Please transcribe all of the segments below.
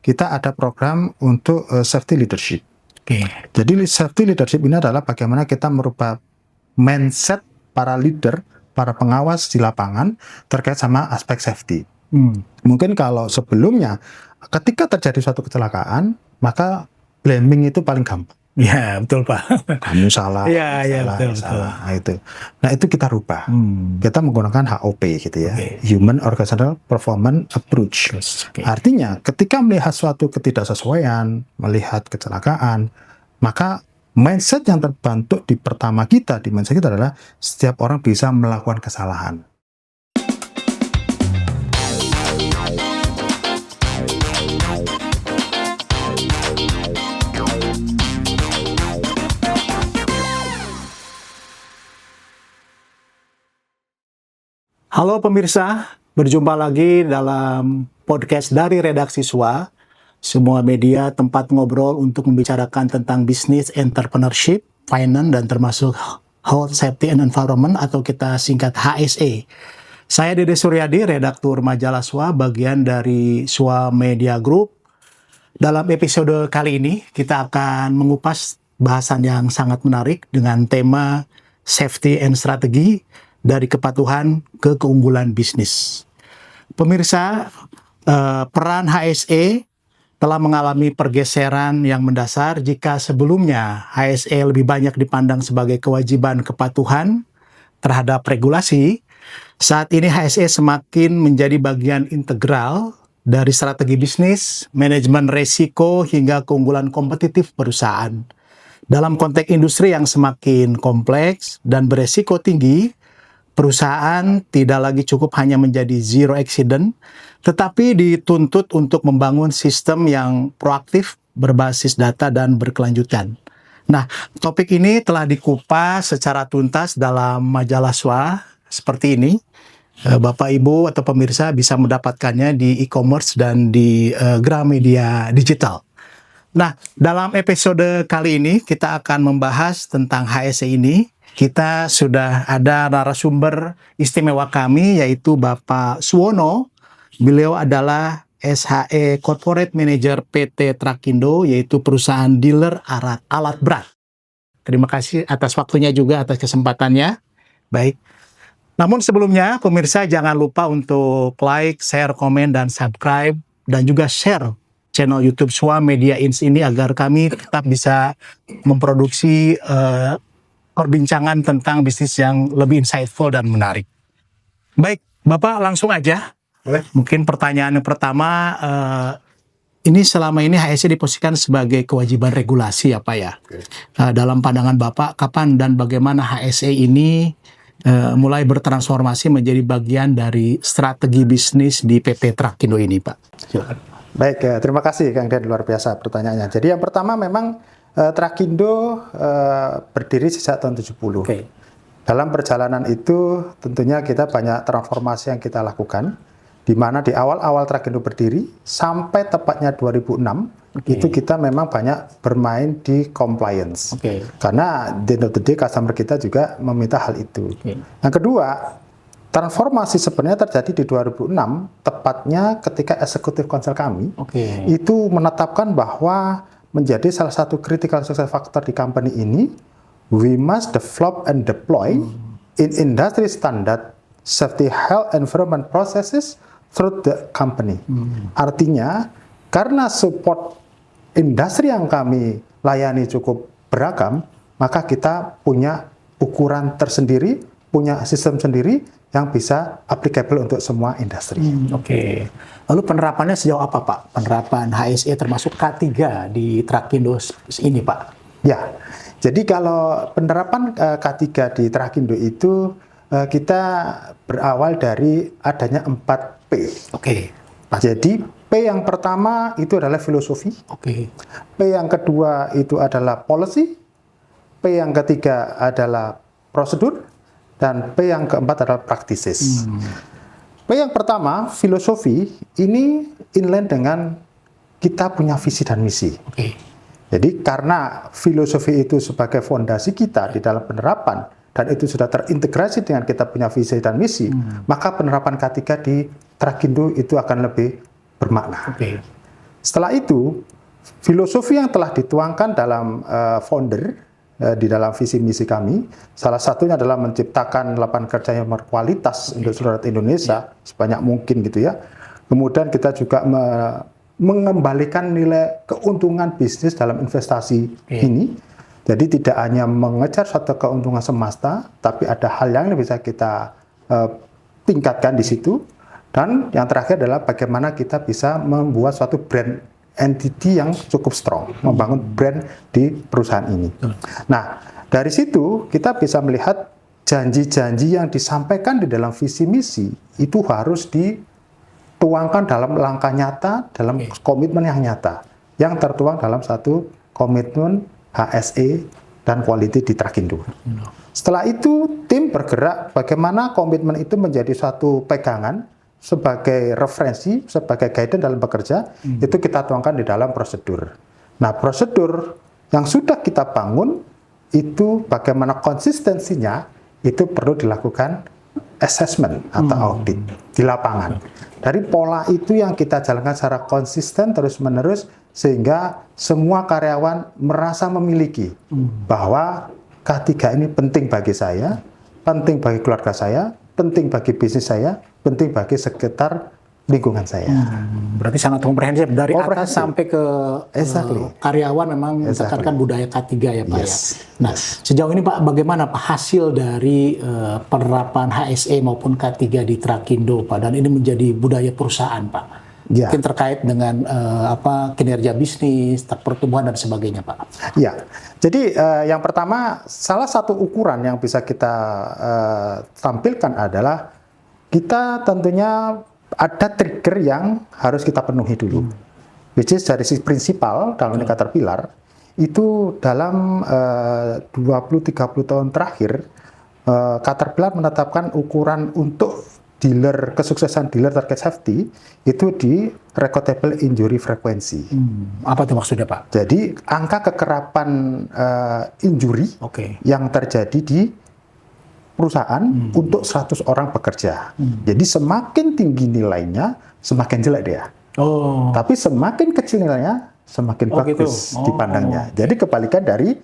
kita ada program untuk safety leadership. Jadi safety leadership ini adalah bagaimana kita merubah mindset para leader, para pengawas di lapangan terkait sama aspek safety. Mungkin kalau sebelumnya ketika terjadi suatu kecelakaan, maka blaming itu paling gampang. Ya, betul Pak. Kamu salah, betul. Nah, itu kita rubah. Kita menggunakan HOP gitu ya, Human Organizational Performance Approach. Artinya, ketika melihat suatu ketidaksesuaian, melihat kecelakaan, maka mindset yang terbentuk di pertama kita, di mindset kita adalah setiap orang bisa melakukan kesalahan. Halo pemirsa, berjumpa lagi dalam podcast dari Redaksi SWA, semua media tempat ngobrol untuk membicarakan tentang bisnis, entrepreneurship, finance, dan termasuk health, safety, and environment atau kita singkat HSE. Saya Dede Suryadi, redaktur majalah SWA, bagian dari SWA Media Group. Dalam episode kali ini, kita akan mengupas bahasan yang sangat menarik dengan tema safety and strategi, dari kepatuhan ke keunggulan bisnis. Pemirsa, peran HSE telah mengalami pergeseran yang mendasar jika sebelumnya HSE lebih banyak dipandang sebagai kewajiban kepatuhan terhadap regulasi. Saat ini HSE semakin menjadi bagian integral dari strategi bisnis, manajemen resiko, hingga keunggulan kompetitif perusahaan. Dalam konteks industri yang semakin kompleks dan beresiko tinggi, perusahaan tidak lagi cukup hanya menjadi zero accident, tetapi dituntut untuk membangun sistem yang proaktif, berbasis data, dan berkelanjutan. Nah, topik ini telah dikupas secara tuntas dalam majalah SWA seperti ini. Bapak, Ibu, atau pemirsa bisa mendapatkannya di e-commerce dan di Gramedia Digital. Nah, dalam episode kali ini kita akan membahas tentang HSE ini. Kita sudah ada narasumber istimewa kami, yaitu Bapak Suwono. Beliau adalah SHE Corporate Manager PT Trakindo, yaitu perusahaan dealer alat berat. Terima kasih atas waktunya juga, atas kesempatannya. Baik. Namun sebelumnya, pemirsa jangan lupa untuk like, share, komen, dan subscribe, dan juga share channel YouTube SWA Media Ins ini agar kami tetap bisa memproduksi perbincangan tentang bisnis yang lebih insightful dan menarik. Baik, Bapak langsung aja. Mungkin pertanyaan yang pertama, ini selama ini HSE diposisikan sebagai kewajiban regulasi ya Pak ya. Dalam pandangan Bapak, kapan dan bagaimana HSE ini mulai bertransformasi menjadi bagian dari strategi bisnis di PT Trakindo ini Pak? Silakan. Baik, terima kasih Kang Den, luar biasa pertanyaannya. Jadi yang pertama memang Trakindo berdiri sejak tahun 70. Dalam perjalanan itu tentunya kita banyak transformasi yang kita lakukan, di mana di awal-awal Trakindo berdiri sampai tepatnya 2006 itu kita memang banyak bermain di compliance. Karena di end of the day customer kita juga meminta hal itu. Yang kedua, transformasi sebenarnya terjadi di 2006, tepatnya ketika eksekutif konsel kami itu menetapkan bahwa menjadi salah satu critical success factor di company ini, we must develop and deploy in industry standard safety, health, environment processes through the company. Artinya, karena support industri yang kami layani cukup beragam, maka kita punya ukuran tersendiri, punya sistem sendiri yang bisa applicable untuk semua industri. Lalu penerapannya sejauh apa Pak? Penerapan HSE termasuk K3 di Trakindo ini Pak? Ya, jadi kalau penerapan K3 di Trakindo itu kita berawal dari adanya 4P. Jadi P yang pertama itu adalah filosofi. P yang kedua itu adalah policy. P yang ketiga adalah prosedur. Dan P yang keempat adalah practices. P yang pertama, filosofi, ini inline dengan kita punya visi dan misi. Jadi karena filosofi itu sebagai fondasi kita di dalam penerapan, dan itu sudah terintegrasi dengan kita punya visi dan misi, maka penerapan K3 di Trakindo itu akan lebih bermakna. Setelah itu, filosofi yang telah dituangkan dalam founder di dalam visi misi kami, salah satunya adalah menciptakan lapangan kerja yang berkualitas untuk seluruh rakyat Indonesia sebanyak mungkin gitu ya. Kemudian kita juga mengembalikan nilai keuntungan bisnis dalam investasi ini. Jadi tidak hanya mengejar suatu keuntungan semata, tapi ada hal yang bisa kita tingkatkan di situ. Dan yang terakhir adalah bagaimana kita bisa membuat suatu brand entity yang cukup strong, membangun brand di perusahaan ini. Nah, dari situ kita bisa melihat janji-janji yang disampaikan di dalam visi misi itu harus dituangkan dalam langkah nyata, dalam komitmen yang nyata, yang tertuang dalam satu komitmen HSE dan quality di Trakindo. Setelah itu, tim bergerak bagaimana komitmen itu menjadi suatu pegangan sebagai referensi, sebagai guidance dalam bekerja, itu kita tuangkan di dalam prosedur. Nah, prosedur yang sudah kita bangun, itu bagaimana konsistensinya, itu perlu dilakukan assessment atau audit di lapangan. Dari pola itu yang kita jalankan secara konsisten terus-menerus, sehingga semua karyawan merasa memiliki bahwa K3 ini penting bagi saya, penting bagi keluarga saya, penting bagi bisnis saya, penting bagi sekitar lingkungan saya. Berarti sangat komprehensif dari atas sampai ke karyawan memang mengedepankan budaya K3 ya Pak ya. Nah, sejauh ini Pak bagaimana Pak hasil dari penerapan HSE maupun K3 di Trakindo Pak, dan ini menjadi budaya perusahaan Pak? Mungkin terkait dengan kinerja bisnis, pertumbuhan dan sebagainya Pak. Ya, jadi yang pertama salah satu ukuran yang bisa kita tampilkan adalah kita tentunya ada trigger yang harus kita penuhi dulu, which is dari sisi prinsipal dalam Caterpillar itu dalam 20-30 tahun terakhir Caterpillar menetapkan ukuran untuk kesuksesan dealer terkait safety itu di recordable injury frequency. Apa itu maksudnya Pak? Jadi angka kekerapan injury yang terjadi di perusahaan untuk 100 orang bekerja. Jadi semakin tinggi nilainya, semakin jelek dia. Tapi semakin kecil nilainya, semakin bagus dipandangnya. Jadi kebalikan dari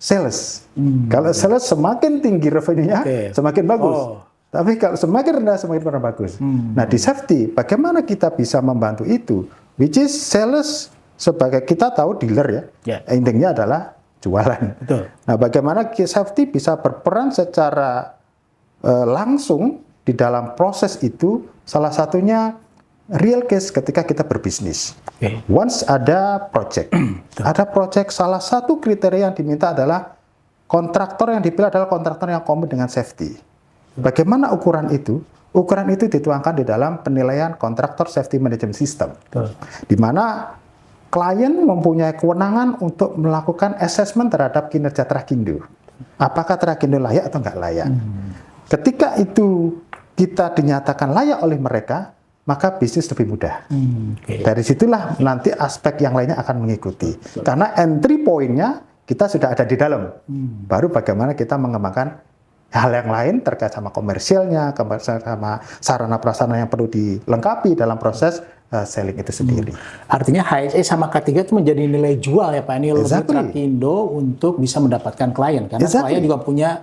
sales. Kalau sales semakin tinggi revenue-nya, semakin bagus. Tapi kalau semakin rendah, semakin kurang bagus. Nah, di safety, bagaimana kita bisa membantu itu? Which is sales sebagai kita tahu dealer ya, intinya adalah jualan. Betul. Nah, bagaimana safety bisa berperan secara langsung di dalam proses itu? Salah satunya real case ketika kita berbisnis. Once ada project, salah satu kriteria yang diminta adalah kontraktor yang dipilih adalah kontraktor yang komit dengan safety. Bagaimana ukuran itu? Ukuran itu dituangkan di dalam penilaian kontraktor safety management system, di mana klien mempunyai kewenangan untuk melakukan assessment terhadap kinerja Trakindo. Apakah Trakindo layak atau nggak layak? Ketika itu kita dinyatakan layak oleh mereka, maka bisnis lebih mudah. Dari situlah nanti aspek yang lainnya akan mengikuti. Karena entry point-nya kita sudah ada di dalam. Baru bagaimana kita mengembangkan hal yang lain terkait sama komersialnya, sama sarana prasarana yang perlu dilengkapi dalam proses selling itu sendiri. Artinya HSE sama K3 itu menjadi nilai jual ya Pak, nilai Trakindo untuk bisa mendapatkan klien, karena klien juga punya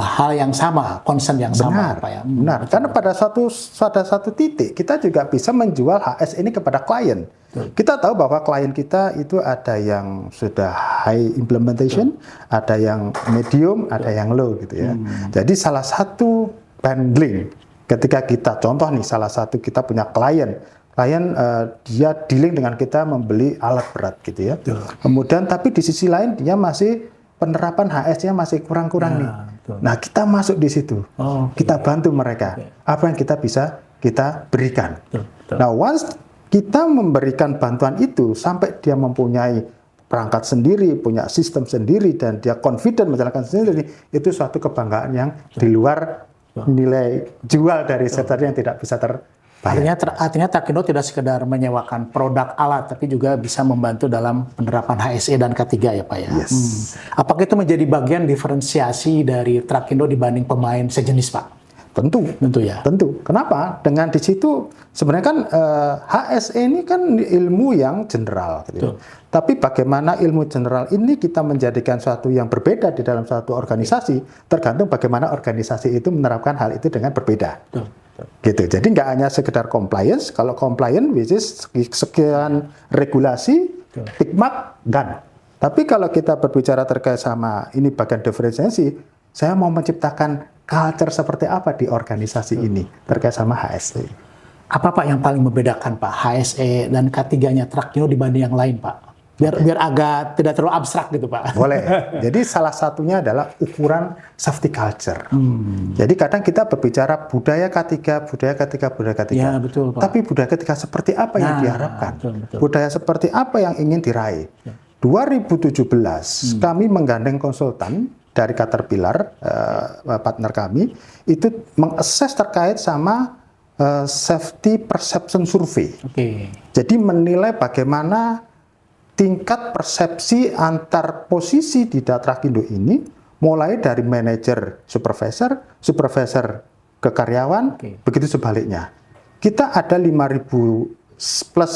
hal yang sama, concern yang sama Pak ya. Benar, karena pada satu titik kita juga bisa menjual HS ini kepada klien. Kita tahu bahwa klien kita itu ada yang sudah high implementation, ada yang medium, ada yang low gitu ya. Jadi salah satu bundling ketika kita contoh nih, salah satu kita punya klien dia dealing dengan kita membeli alat berat gitu ya. Kemudian tapi di sisi lain dia masih penerapan HS-nya masih kurang-kurang nih. Nah, kita masuk di situ. Kita bantu mereka. Apa yang kita bisa kita berikan. Nah, once kita memberikan bantuan itu sampai dia mempunyai perangkat sendiri, punya sistem sendiri, dan dia confident menjalankan sendiri, itu suatu kebanggaan yang di luar nilai jual dari sektor yang tidak bisa Artinya Trakindo tidak sekedar menyewakan produk alat, tapi juga bisa membantu dalam penerapan HSE dan K3 ya Pak ya. Yes. Apakah itu menjadi bagian diferensiasi dari Trakindo dibanding pemain sejenis Pak? Tentu ya. Tentu. Kenapa? Dengan di situ sebenarnya kan HSE ini kan ilmu yang general. Gitu. Tapi bagaimana ilmu general ini kita menjadikan suatu yang berbeda di dalam suatu organisasi, tergantung bagaimana organisasi itu menerapkan hal itu dengan berbeda. Gitu. Jadi nggak hanya sekedar compliance. Kalau compliance, which is sekian regulasi, tick mark, done. Tapi kalau kita berbicara terkait sama ini bagian diferensiasi, saya mau menciptakan culture seperti apa di organisasi ini terkait sama HSE. Apa Pak yang paling membedakan Pak HSE dan K3-nya Trakindo dibanding yang lain Pak? Biar agak tidak terlalu abstrak gitu Pak. Boleh. Jadi salah satunya adalah ukuran safety culture. Jadi kadang kita berbicara budaya K3, budaya K3, budaya K3. Ya, betul, Pak. Tapi budaya K3 seperti apa yang diharapkan? Betul. Budaya seperti apa yang ingin diraih? 2017 kami menggandeng konsultan dari Caterpillar, partner kami, itu mengakses terkait sama safety perception survey. Jadi menilai bagaimana tingkat persepsi antar posisi di Trakindo ini, mulai dari manajer supervisor ke karyawan, begitu sebaliknya. Kita ada 5.000 plus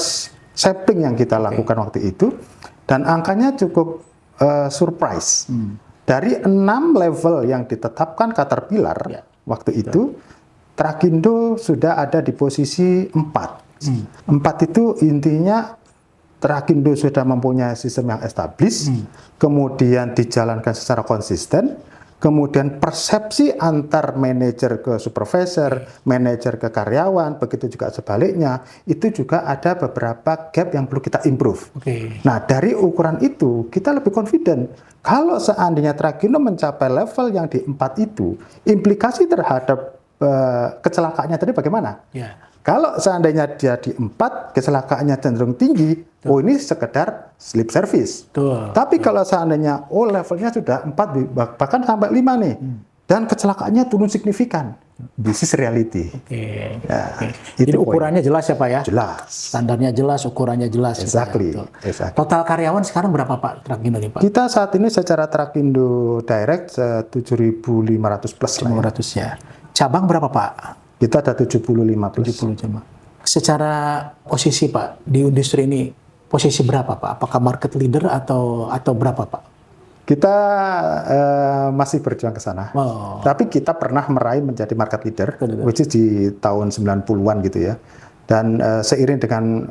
sampling yang kita lakukan waktu itu, dan angkanya cukup surprise. Dari 6 level yang ditetapkan Caterpillar waktu itu, Trakindo sudah ada di posisi 4. 4 itu intinya Trakindo sudah mempunyai sistem yang established, kemudian dijalankan secara konsisten, kemudian persepsi antar manajer ke supervisor, manajer ke karyawan, begitu juga sebaliknya, itu juga ada beberapa gap yang perlu kita improve. Nah, dari ukuran itu, kita lebih confident. Kalau seandainya Trakindo mencapai level yang di 4 itu, implikasi terhadap kecelakaannya tadi bagaimana? Kalau seandainya dia di 4, kecelakaannya cenderung tinggi, ini sekedar slip service. Tapi kalau seandainya, levelnya sudah 4, bahkan sampai 5 nih, dan kecelakaannya turun signifikan, this is reality. Jadi ukurannya jelas ya Pak ya? Jelas. Standarnya jelas, ukurannya jelas. Exactly. Total karyawan sekarang berapa Pak Trakindo nih Pak? Kita saat ini secara Trakindo Direct 7.500 plus. 500 ya. Cabang berapa Pak? Kita ada 75 plus. 70 cabang. Secara posisi Pak di industri ini, posisi berapa Pak? Apakah market leader atau berapa Pak? Kita masih berjuang ke sana. Tapi kita pernah meraih menjadi market leader, which is di tahun 90-an gitu ya. Dan seiring dengan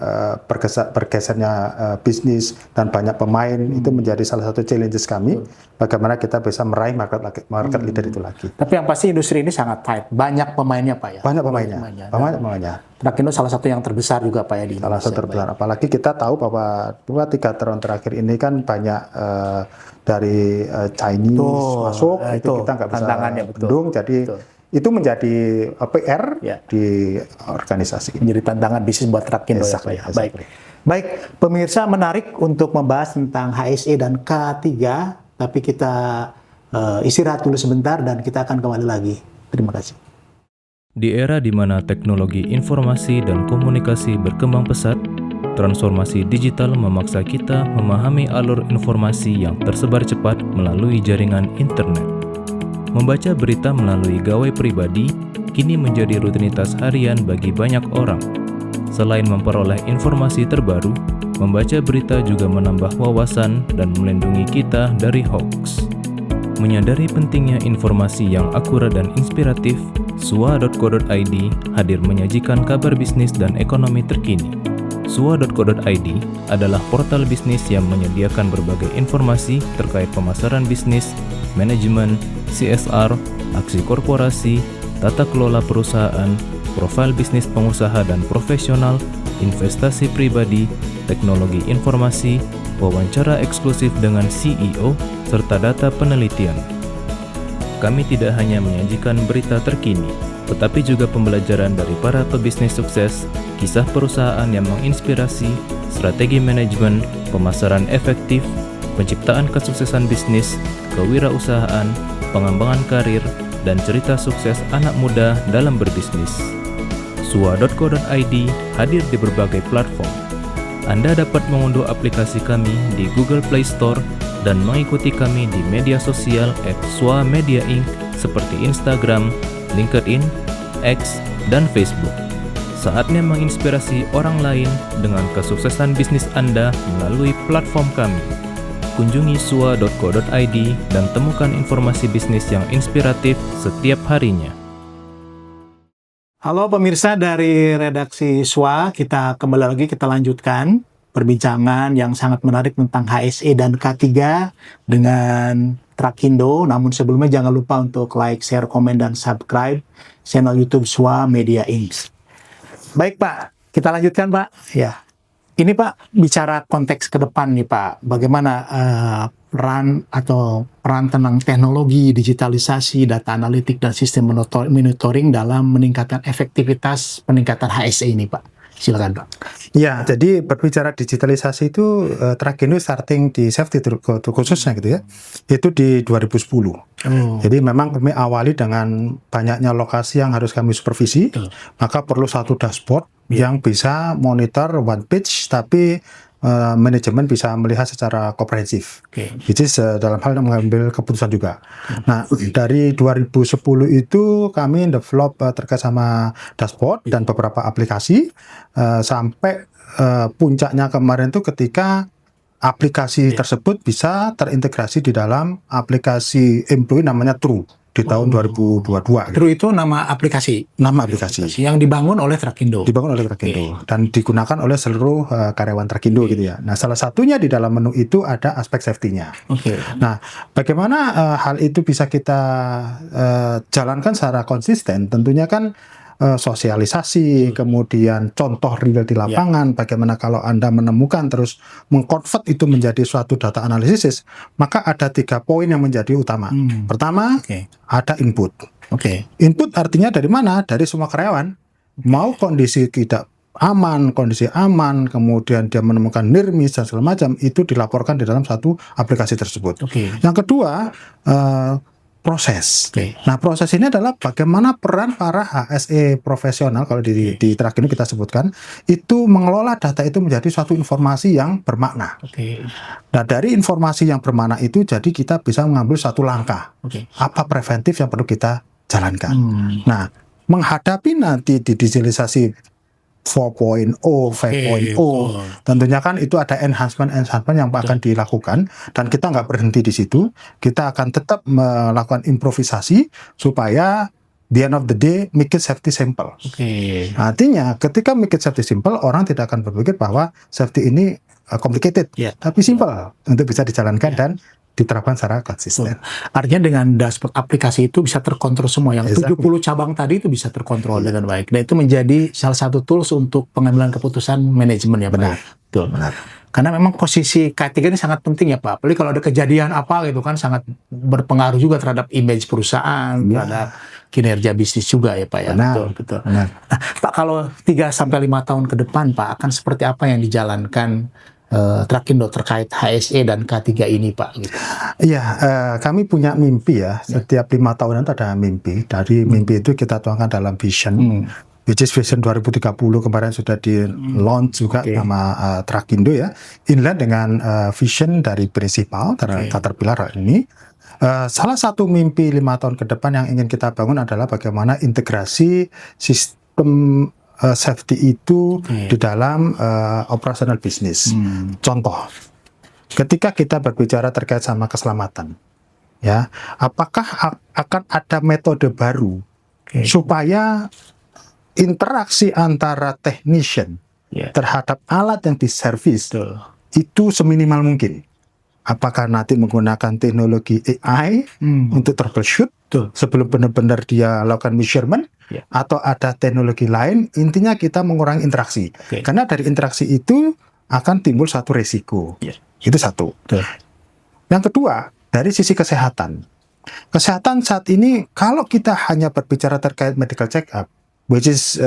bergesernya bisnis dan banyak pemain, itu menjadi salah satu challenges kami. Bagaimana kita bisa meraih market leader itu lagi. Tapi yang pasti industri ini sangat tight. Banyak pemainnya Pak ya? Banyak pemainnya. Trakindo salah satu yang terbesar juga Pak ya di Indonesia. Salah satu terbesar. Apalagi kita tahu bahwa 2-3 tahun terakhir ini kan banyak dari Chinese masuk. Itu kita nggak bisa bendung. Jadi itu menjadi PR di organisasi. Menjadi tantangan bisnis buat Trakindo ya Pak ya. Baik, pemirsa, menarik untuk membahas tentang HSE dan K3, tapi kita istirahat dulu sebentar dan kita akan kembali lagi. Terima kasih. Di era di mana teknologi informasi dan komunikasi berkembang pesat, transformasi digital memaksa kita memahami alur informasi yang tersebar cepat melalui jaringan internet. Membaca berita melalui gawai pribadi kini menjadi rutinitas harian bagi banyak orang. Selain memperoleh informasi terbaru, membaca berita juga menambah wawasan dan melindungi kita dari hoax. Menyadari pentingnya informasi yang akurat dan inspiratif, sua.co.id hadir menyajikan kabar bisnis dan ekonomi terkini. Sua.co.id adalah portal bisnis yang menyediakan berbagai informasi terkait pemasaran bisnis, manajemen, CSR, aksi korporasi, tata kelola perusahaan, profil bisnis pengusaha dan profesional, investasi pribadi, teknologi informasi, wawancara eksklusif dengan CEO, serta data penelitian. Kami tidak hanya menyajikan berita terkini, tetapi juga pembelajaran dari para pebisnis sukses, kisah perusahaan yang menginspirasi, strategi manajemen, pemasaran efektif, penciptaan kesuksesan bisnis, kewirausahaan, pengembangan karir, dan cerita sukses anak muda dalam berbisnis. Sua.co.id hadir di berbagai platform. Anda dapat mengunduh aplikasi kami di Google Play Store dan mengikuti kami di media sosial @swa media inc seperti Instagram, LinkedIn, X, dan Facebook. Saatnya menginspirasi orang lain dengan kesuksesan bisnis Anda melalui platform kami. Kunjungi sua.co.id dan temukan informasi bisnis yang inspiratif setiap harinya. Halo pemirsa dari redaksi SWA, kita kembali lagi, kita lanjutkan perbincangan yang sangat menarik tentang HSE dan K3 dengan Trakindo. Namun sebelumnya jangan lupa untuk like, share, komen, dan subscribe channel YouTube SWA Media Inc. Baik Pak, kita lanjutkan Pak. Ya, ini Pak bicara konteks ke depan nih Pak. Bagaimana peran tentang teknologi, digitalisasi, data analitik, dan sistem monitoring dalam meningkatkan efektivitas peningkatan HSE ini Pak. Silakan Pak. Ya, jadi berbicara digitalisasi itu Trakindo starting di safety khususnya gitu ya, itu di 2010. Jadi memang kami awali dengan banyaknya lokasi yang harus kami supervisi, maka perlu satu dashboard yang bisa monitor one page, tapi manajemen bisa melihat secara komprehensif, which is dalam hal mengambil keputusan juga. Nah, dari 2010 itu kami develop terkait sama dashboard dan beberapa aplikasi, sampai puncaknya kemarin itu ketika aplikasi tersebut bisa terintegrasi di dalam aplikasi employee namanya True di tahun 2022. True itu nama aplikasi. Nama aplikasi yang dibangun oleh Trakindo. Dibangun oleh Trakindo dan digunakan oleh seluruh karyawan Trakindo gitu ya. Nah, salah satunya di dalam menu itu ada aspek safety-nya. Nah, bagaimana hal itu bisa kita jalankan secara konsisten? Tentunya kan sosialisasi, kemudian contoh real di lapangan, bagaimana kalau Anda menemukan terus mengkonvert itu menjadi suatu data analisis, maka ada 3 poin yang menjadi utama. Pertama, ada input. Input artinya dari mana? Dari semua karyawan. Mau kondisi tidak aman, kondisi aman, kemudian dia menemukan near miss dan segala macam, itu dilaporkan di dalam satu aplikasi tersebut. Yang kedua, proses. Nah, proses ini adalah bagaimana peran para HSE profesional, kalau di Trakindo kita sebutkan, itu mengelola data itu menjadi suatu informasi yang bermakna. Nah, dari informasi yang bermakna itu, jadi kita bisa mengambil satu langkah. Apa preventif yang perlu kita jalankan. Nah, menghadapi nanti di digitalisasi 4.0, 5.0, tentunya kan itu ada enhancement yang akan dilakukan, dan kita nggak berhenti di situ. Kita akan tetap melakukan improvisasi supaya the end of the day make it safety simple. Artinya ketika make it safety simple, orang tidak akan berpikir bahwa safety ini complicated, tapi simple untuk bisa dijalankan dan diterapkan secara konsisten. Artinya dengan dashboard aplikasi itu bisa terkontrol semua. Yang 70 cabang tadi itu bisa terkontrol dengan baik. Dan itu menjadi salah satu tools untuk pengambilan keputusan manajemen ya Pak. Benar. Karena memang posisi K3 ini sangat penting ya Pak. Apalagi kalau ada kejadian apa gitu kan, sangat berpengaruh juga terhadap image perusahaan, terhadap kinerja bisnis juga ya Pak ya. Betul. Nah, Pak, kalau 3-5 tahun ke depan Pak, akan seperti apa yang dijalankan Trakindo terkait HSE dan K3 ini Pak? Iya, kami punya mimpi ya. Setiap 5 tahunan itu ada mimpi. Dari mimpi itu kita tuangkan dalam vision, which is Vision 2030 kemarin sudah di launch juga sama Trakindo ya. Inline dengan vision dari prinsipal Caterpillar ini. Salah satu mimpi 5 tahun ke depan yang ingin kita bangun adalah bagaimana integrasi sistem safety itu di dalam operasional bisnis. Contoh, ketika kita berbicara terkait sama keselamatan, ya, apakah akan ada metode baru supaya interaksi antara technician terhadap alat yang diservis itu seminimal mungkin? Apakah nanti menggunakan teknologi AI untuk troubleshoot sebelum benar-benar dia lakukan measurement, atau ada teknologi lain? Intinya kita mengurangi interaksi, karena dari interaksi itu akan timbul satu resiko. Itu satu. Yang kedua, dari sisi kesehatan. Kesehatan saat ini, kalau kita hanya berbicara terkait medical check up, which is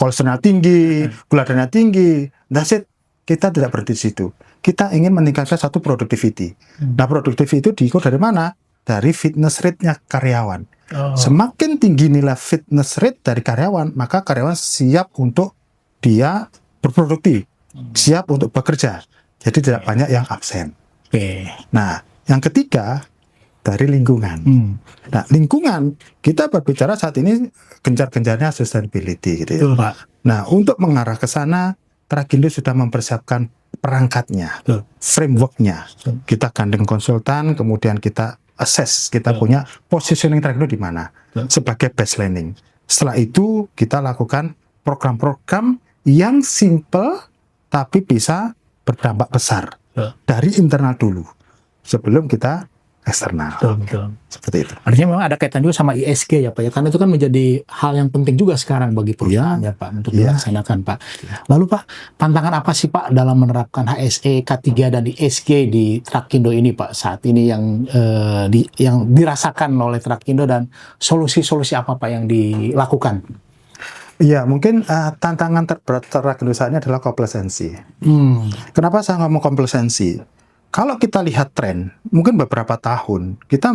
kolesterol tinggi, gula darah tinggi, that's it. Kita tidak berhenti di situ. Kita ingin meningkatkan satu productivity. Nah, productivity itu diukur dari mana? Dari fitness rate-nya karyawan. Semakin tinggi nilai fitness rate dari karyawan, maka karyawan siap untuk dia berproduktif, siap untuk bekerja. Jadi tidak banyak yang absen. Nah, yang ketiga, dari lingkungan. Nah, lingkungan kita berbicara saat ini gencar-gencarnya sustainability gitu ya. Betul, Pak. Nah, untuk mengarah ke sana, Trakindo sudah mempersiapkan perangkatnya, Betul. frameworknya. Kita gandeng konsultan, kemudian kita assess, kita punya positioning Trakindo di mana sebagai baselining. Setelah itu kita lakukan program-program yang simple tapi bisa berdampak besar dari internal dulu sebelum kita eksternal. Betul. Seperti itu. Artinya memang ada kaitan juga sama ESG ya Pak ya, karena itu kan menjadi hal yang penting juga sekarang bagi perusahaan ya Pak untuk dilaksanakan Pak. Lalu Pak, tantangan apa sih Pak dalam menerapkan HSE, K3 dan ESG di Trakindo ini Pak saat ini yang dirasakan oleh Trakindo, dan solusi-solusi apa Pak yang dilakukan? Iya, mungkin tantangan terberat Trakindo saat ini adalah komplasensi. Kenapa saya ngomong komplasensi? Kalau kita lihat tren, mungkin beberapa tahun kita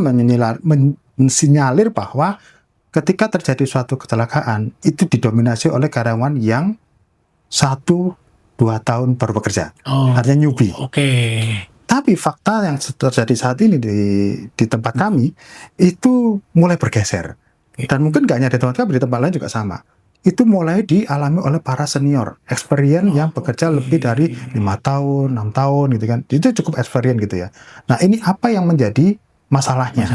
mensinyalir bahwa ketika terjadi suatu kecelakaan itu didominasi oleh karyawan yang 1-2 tahun baru bekerja, artinya newbie. Tapi fakta yang terjadi saat ini di tempat kami itu mulai bergeser, dan mungkin gak hanya di tempat kami, di tempat lain juga sama. Itu mulai dialami oleh para senior experience yang bekerja lebih dari 5 tahun, 6 tahun gitu kan. Itu cukup experience gitu ya. Nah, ini apa yang menjadi masalahnya?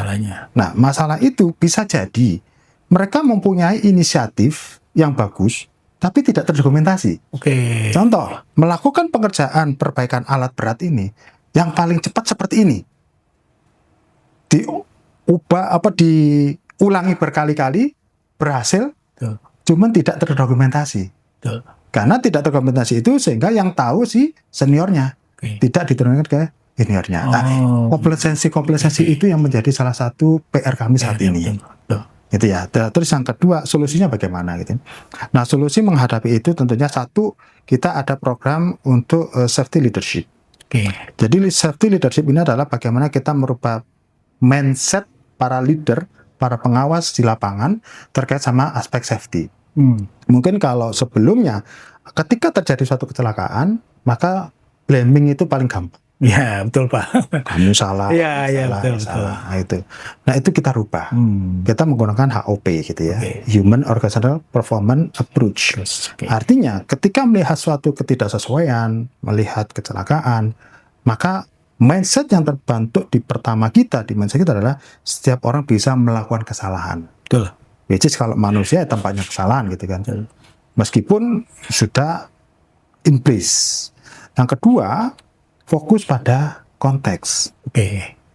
Nah, masalah itu bisa jadi mereka mempunyai inisiatif yang bagus tapi tidak terdokumentasi. Contoh, melakukan pengerjaan perbaikan alat berat ini yang paling cepat seperti ini. Diulangi berkali-kali, berhasil. Cuman tidak terdokumentasi. Karena tidak terdokumentasi itu sehingga yang tahu si seniornya, tidak diturunkan ke juniornya. Nah, komplasensi itu yang menjadi salah satu PR kami saat ini. Gitu ya. Terus yang kedua, solusinya bagaimana gitu. Nah, solusi menghadapi itu tentunya satu, kita ada program untuk safety leadership. Jadi safety leadership ini adalah bagaimana kita merubah mindset para leader, para pengawas di lapangan terkait sama aspek safety. Mungkin kalau sebelumnya ketika terjadi suatu kecelakaan, maka blaming itu paling gampang. Ya, betul Pak. Kamu salah. Betul. Nah, itu. Nah, itu kita rubah. Kita menggunakan HOP gitu ya. Human Organizational Performance Approach. Artinya, ketika melihat suatu ketidaksesuaian, melihat kecelakaan, maka mindset yang terbentuk di mindset kita adalah setiap orang bisa melakukan kesalahan. Betul. Which is kalau manusia ya tempatnya kesalahan gitu kan. Meskipun sudah in place. Yang kedua, fokus pada konteks.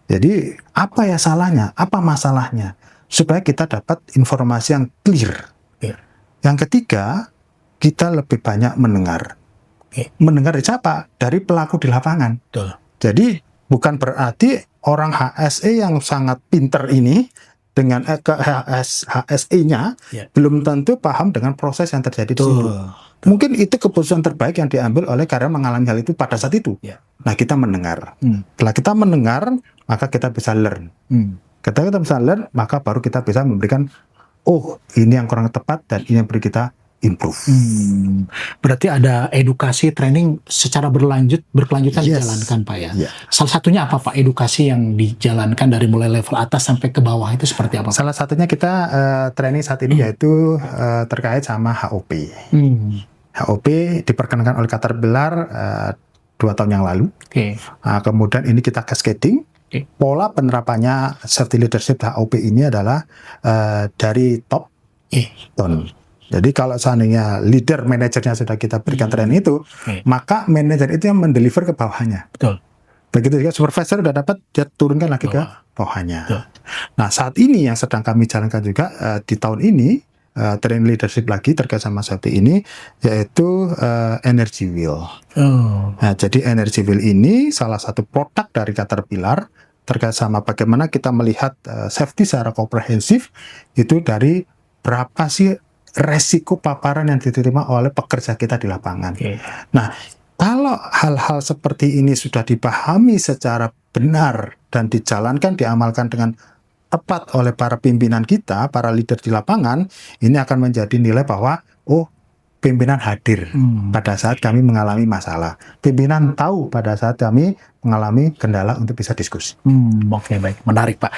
Jadi apa ya salahnya, apa masalahnya, supaya kita dapat informasi yang clear. Yang ketiga, kita lebih banyak mendengar. Mendengar dari siapa? Dari pelaku di lapangan. Jadi bukan berarti orang HSE yang sangat pinter ini dengan HSE-nya belum tentu paham dengan proses yang terjadi di situ. Mungkin itu keputusan terbaik yang diambil oleh karena mengalami hal itu pada saat itu. Nah, kita mendengar. Setelah kita mendengar, maka kita bisa learn. Ketika kita bisa learn, maka baru kita bisa memberikan, ini yang kurang tepat dan ini yang perlu kita improve. Berarti ada edukasi, training secara berkelanjutan dijalankan Pak ya. Salah satunya apa Pak edukasi yang dijalankan dari mulai level atas sampai ke bawah itu seperti apa Pak? Salah satunya kita training saat ini yaitu terkait sama HOP. HOP diperkenalkan oleh Caterpillar 2 tahun yang lalu. Kemudian ini kita cascading. Pola penerapannya safety leadership HOP ini adalah dari top down. Jadi kalau seandainya leader manajernya sudah kita berikan training itu, maka manajer itu yang mendeliver ke bawahnya. Begitu juga supervisor sudah dapat, dia turunkan lagi ke bawahnya. Nah, saat ini yang sedang kami jalankan juga di tahun ini, training leadership lagi terkait sama safety ini, yaitu energy wheel. Nah, jadi energy wheel ini salah satu produk dari Caterpillar terkait sama bagaimana kita melihat safety secara komprehensif, itu dari berapa sih resiko paparan yang diterima oleh pekerja kita di lapangan. Nah, kalau hal-hal seperti ini sudah dipahami secara benar dan dijalankan, diamalkan dengan tepat oleh para pimpinan kita, para leader di lapangan, ini akan menjadi nilai bahwa pimpinan hadir pada saat kami mengalami masalah. Pimpinan tahu pada saat kami mengalami kendala untuk bisa diskusi. Oke, baik. Menarik, Pak.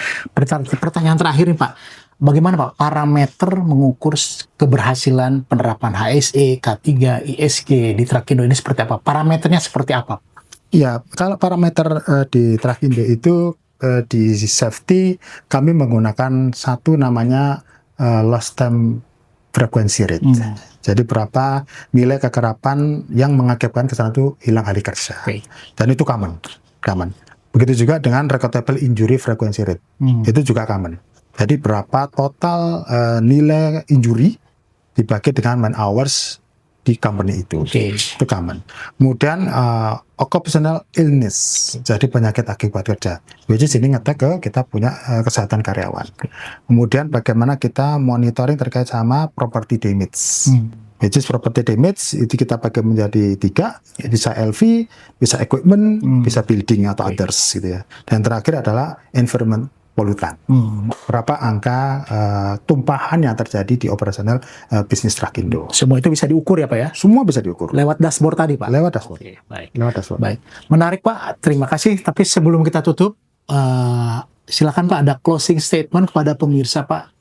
Pertanyaan terakhir nih, Pak. Bagaimana, Pak, parameter mengukur keberhasilan penerapan HSE, K3, ISG di Trakindo ini seperti apa? Parameternya seperti apa? Ya, kalau parameter di Trakindo itu di safety kami menggunakan satu namanya lost time frequency rate. Jadi berapa nilai kekerapan yang mengakibatkan kesalahan itu hilang hari kerja. Dan itu common. Begitu juga dengan recordable injury frequency rate. Itu juga common. Jadi berapa total nilai injury dibagi dengan man hours di company itu. Itu common. Kemudian occupational illness, jadi penyakit akibat kerja. Which is ini ngetek ke kita punya kesehatan karyawan. Kemudian bagaimana kita monitoring terkait sama property damage. Which is property damage itu kita bagi menjadi 3, bisa LV, bisa equipment, bisa building atau others gitu ya. Dan terakhir adalah environment polutan. Berapa angka tumpahan yang terjadi di operasional bisnis Trakindo. Semua itu bisa diukur ya, Pak ya? Semua bisa diukur. Lewat dashboard tadi, Pak? Lewat dashboard. Baik. Lewat dashboard. Baik. Menarik, Pak. Terima kasih. Tapi sebelum kita tutup, silakan Pak ada closing statement kepada pemirsa, Pak,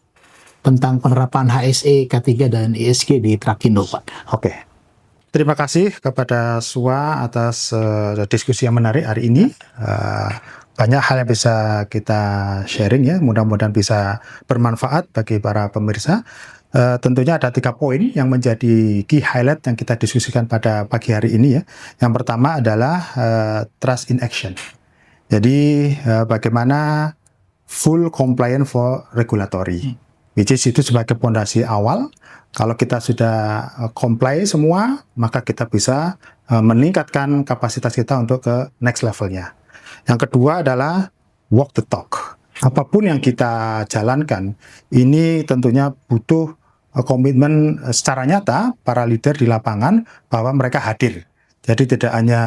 tentang penerapan HSE, K3, dan ISG di Trakindo, Pak. Oke. Terima kasih kepada SUA atas diskusi yang menarik hari ini. Banyak hal yang bisa kita sharing ya, mudah-mudahan bisa bermanfaat bagi para pemirsa. Tentunya ada 3 poin yang menjadi key highlight yang kita diskusikan pada pagi hari ini ya. Yang pertama adalah trust in action. Jadi bagaimana full compliant for regulatory, which is itu sebagai fondasi awal. Kalau kita sudah comply semua, maka kita bisa meningkatkan kapasitas kita untuk ke next levelnya. Yang kedua adalah walk the talk. Apapun yang kita jalankan, ini tentunya butuh komitmen secara nyata para leader di lapangan bahwa mereka hadir. Jadi tidak hanya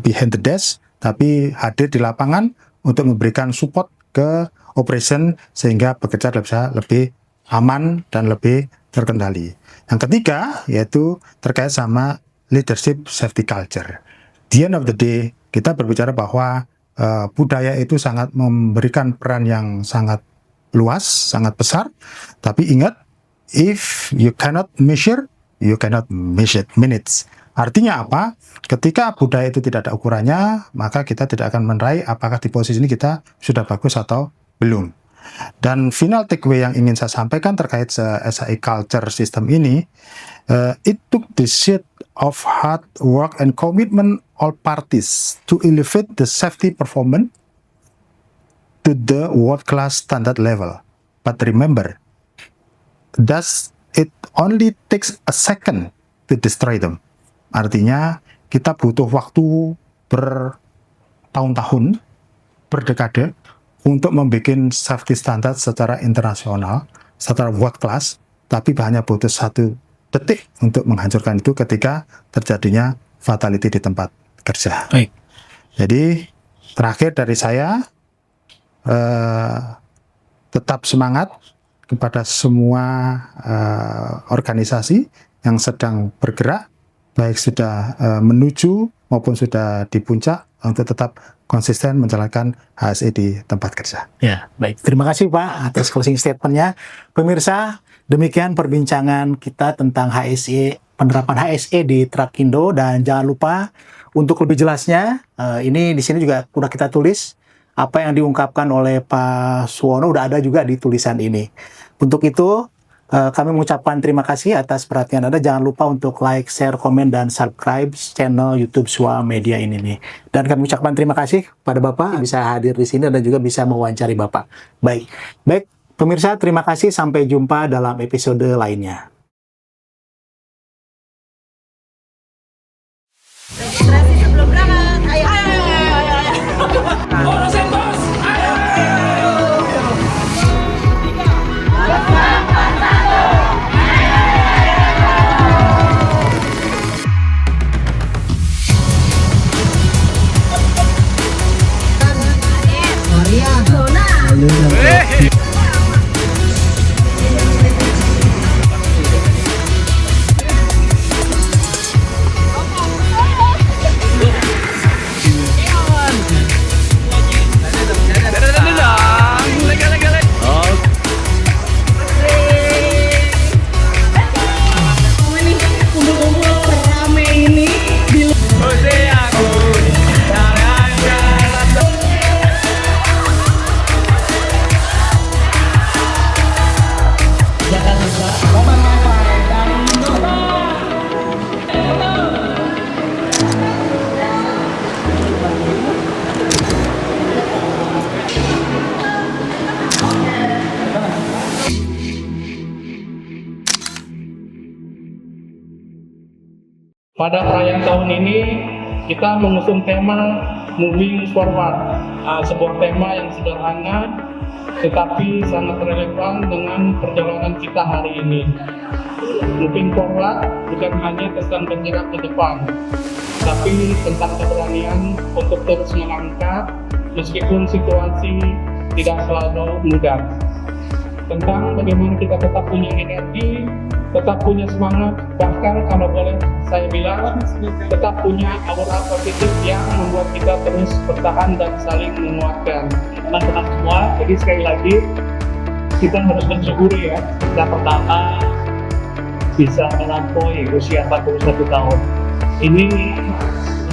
behind the desk, tapi hadir di lapangan untuk memberikan support ke operation sehingga bekerja bisa lebih aman dan lebih terkendali. Yang ketiga yaitu terkait sama leadership safety culture. The end of the day, kita berbicara bahwa budaya itu sangat memberikan peran yang sangat luas, sangat besar. Tapi ingat, if you cannot measure, you cannot measure minutes. Artinya apa? Ketika budaya itu tidak ada ukurannya, maka kita tidak akan meraih apakah di posisi ini kita sudah bagus atau belum. Dan final takeaway yang ingin saya sampaikan terkait SAE culture system ini, it took the shape of hard work and commitment all parties to elevate the safety performance to the world-class standard level. But remember, it only takes a second to destroy them. Artinya, kita butuh waktu bertahun-tahun, berdekade, untuk membuat safety standard secara internasional, secara world-class, tapi hanya butuh 1 detik untuk menghancurkan itu ketika terjadinya fatality di tempat kerja. Baik. Jadi terakhir dari saya, tetap semangat kepada semua organisasi yang sedang bergerak, baik sudah menuju maupun sudah di puncak, untuk tetap konsisten menjalankan HSE di tempat kerja. Ya, baik. Terima kasih Pak atas closing statement-nya. Pemirsa, demikian perbincangan kita tentang HSE, penerapan HSE di Trakindo, dan jangan lupa untuk lebih jelasnya, ini di sini juga udah kita tulis apa yang diungkapkan oleh Pak Suwono, udah ada juga di tulisan ini. Untuk itu kami mengucapkan terima kasih atas perhatian Anda. Jangan lupa untuk like, share, komen, dan subscribe channel YouTube SUA Media ini nih. Dan kami ucapkan terima kasih kepada Bapak bisa hadir di sini dan juga bisa mewawancari Bapak. Baik, pemirsa, terima kasih. Sampai jumpa dalam episode lainnya. Registrasi sebelum berangkat. Ayo. Pada perayaan tahun ini kita mengusung tema Moving Forward, sebuah tema yang sederhana tetapi sangat relevan dengan perjalanan kita hari ini. Moving Forward bukan hanya tentang bergerak ke depan, tapi tentang keberanian untuk terus melangkah meskipun situasi tidak selalu mudah. Tentang bagaimana kita tetap punya energi, tetap punya semangat, bahkan kalau boleh saya bilang tetap punya aura positif yang membuat kita terus bertahan dan saling menguatkan. Teman-teman semua, jadi sekali lagi kita harus bersyukuri ya, kita pertama bisa melampaui usia 41 tahun. Ini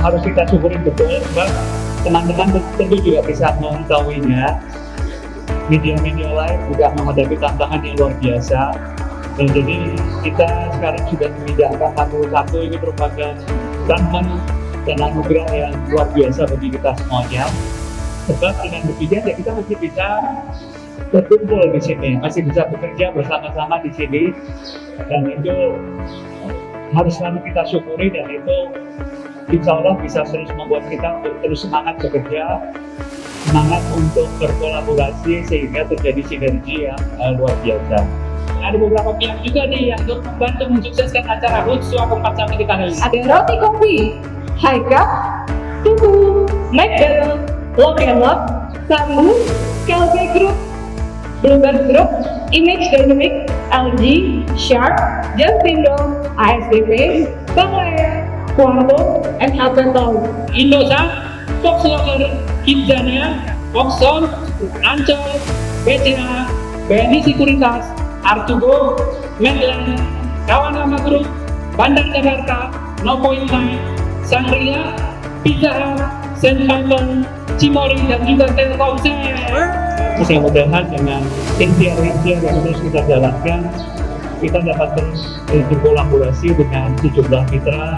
harus kita syukuri betul, sebab teman-teman tentu juga bisa mengetahuinya. Media-media lain juga menghadapi tantangan yang luar biasa. Dan jadi kita sekarang sudah memindahkan 41 ini merupakan tantangan dan anugerah yang luar biasa bagi kita semuanya. Sebab dengan demikian ya kita masih bisa berkumpul di sini, masih bisa bekerja bersama-sama di sini, dan itu harus selalu kita syukuri, dan itu insya Allah bisa terus membuat kita terus semangat bekerja, semangat untuk berkolaborasi sehingga terjadi sinergi yang luar biasa. Ada beberapa pihak juga nih yang membantu mensukseskan acara HUT SUA keempat sampai kita hari ini. Ada Roti Kopi, High Cup, Tuku, McDonald, Lock and Lock, Samu, KLB Group, Bluebird Group, Image Dynamic, LG, Sharp, Jastindo, ASDP, Banglaya, Kuarto, and Health and Town. Indosat, Volkswagen, Kidzania, Foxon, Ancol, BCA, BNI Sekuritas, Artugo, Medland, Kawanama Group, Bandar Jakarta, Nopoint Nine, Sangria, Pizza Hut, St. Panther, Cimori, dan juga Telkomsel. Mudah-mudahan dengan ikhtiar-ikhtiar yang terus kita jalankan, kita dapat terus berkolaborasi dengan sejumlah mitra,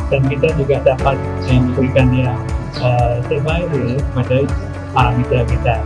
dan kita juga dapat memberikan yang terbaik kepada para mitra kita.